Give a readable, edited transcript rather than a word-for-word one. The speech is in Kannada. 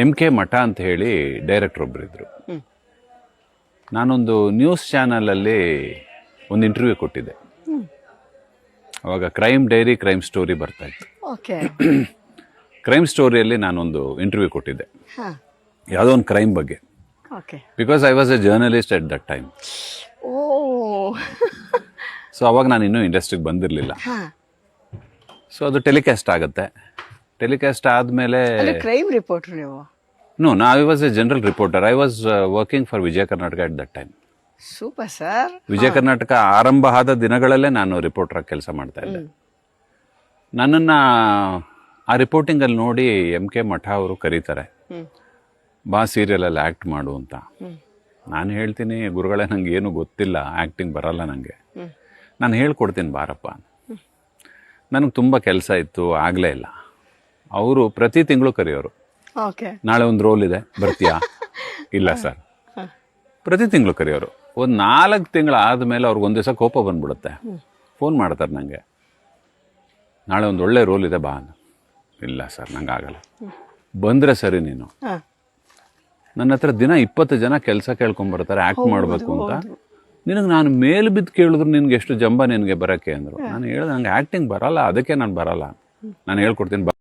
MK ಮಠ ಅಂತ ಹೇಳಿ ಡೈರೆಕ್ಟರ್ ಒಬ್ಬರಿದ್ರು. ನಾನೊಂದು ನ್ಯೂಸ್ ಚಾನಲಲ್ಲಿ ಒಂದು ಇಂಟರ್ವ್ಯೂ ಕೊಟ್ಟಿದ್ದೆ. ಅವಾಗ ಕ್ರೈಮ್ ಡೈರಿ ಕ್ರೈಮ್ ಸ್ಟೋರಿ ಬರ್ತಾ ಇತ್ತು. ಓಕೆ. ಕ್ರೈಮ್ ಸ್ಟೋರಿಯಲ್ಲಿ ನಾನೊಂದು ಇಂಟರ್ವ್ಯೂ ಕೊಟ್ಟಿದ್ದೆ, ಯಾವುದೋ ಒಂದು ಕ್ರೈಮ್ ಬಗ್ಗೆ. Okay. Because I was a journalist at that time. Oh. So ಅವಾಗ ನಾನು ಇನ್ನೂ ಇಂಡಸ್ಟ್ರಿಗೆ ಬಂದಿರಲಿಲ್ಲ. ಸೊ ಅದು ಟೆಲಿಕಾಸ್ಟ್ ಆಗುತ್ತೆ. ಟೆಲಿಕಾಸ್ಟ್ ಆದಮೇಲೆ ಕ್ರೈಮ್ ರಿಪೋರ್ಟರ್ ನೀವು? No, I was a general reporter. I was working for Vijaya Karnataka at that time. Super sir. Vijaya Karnataka ಆರಂಭ ಆದ ದಿನಗಳಲ್ಲೇ ನಾನು ರಿಪೋರ್ಟರ್ ಆಗಿ ಕೆಲಸ ಮಾಡ್ತಾ ಇದ್ದೆ. ನನ್ನನ್ನು ಆ ರಿಪೋರ್ಟಿಂಗಲ್ಲಿ ನೋಡಿ MK ಮಠ ಅವರು ಕರೀತಾರೆ, ಬಾ ಸೀರಿಯಲಲ್ಲಿ ಆ್ಯಕ್ಟ್ ಮಾಡು ಅಂತ. ನಾನು ಹೇಳ್ತೀನಿ, ಗುರುಗಳೇ ನಂಗೆ ಏನು ಗೊತ್ತಿಲ್ಲ, ಆ್ಯಕ್ಟಿಂಗ್ ಬರಲ್ಲ ನನಗೆ, ನಾನು ಹೇಳ್ಕೊಡ್ತೀನಿ ಬಾರಪ್ಪ. ನನಗೆ ತುಂಬ ಕೆಲಸ ಇತ್ತು, ಆಗಲೇ ಇಲ್ಲ. ಅವರು ಪ್ರತಿ ತಿಂಗಳು ಕರೆಯೋರು, ನಾಳೆ ಒಂದು ರೋಲ್ ಇದೆ ಬರ್ತೀಯಾ? ಇಲ್ಲ ಸರ್. ಪ್ರತಿ ತಿಂಗಳು ಕರೆಯೋರು. ಒಂದು 4 ತಿಂಗಳು ಆದಮೇಲೆ ಅವ್ರಿಗೆ ಒಂದು ದಿವಸ ಕೋಪ ಬಂದ್ಬಿಡುತ್ತೆ. ಫೋನ್ ಮಾಡ್ತಾರೆ ನನಗೆ, ನಾಳೆ ಒಂದು ಒಳ್ಳೆ ರೋಲ್ ಇದೆ ಬಾ. ಇಲ್ಲ ಸರ್, ನಂಗೆ ಆಗಲ್ಲ. ಬಂದರೆ ಸರಿ, ನೀನು ನನ್ನ ಹತ್ರ ದಿನ 20 ಜನ ಕೆಲಸ ಕೇಳ್ಕೊಂಬರ್ತಾರೆ ಆ್ಯಕ್ಟ್ ಮಾಡಬೇಕು ಅಂತ. ನಿನಗೆ ನಾನು ಮೇಲೆ ಬಿದ್ದು ಕೇಳಿದ್ರು ನಿನ್ಗೆ ಎಷ್ಟು ಜಂಬ ನಿನಗೆ ಬರೋಕ್ಕೆ ಅಂದರು. ನಾನು ಹೇಳಿದೆ, ನಂಗೆ ಆ್ಯಕ್ಟಿಂಗ್ ಬರಲ್ಲ, ಅದಕ್ಕೆ ನಾನು ಬರಲ್ಲ, ನಾನು ಹೇಳ್ಕೊಡ್ತೀನಿ ಬಾ.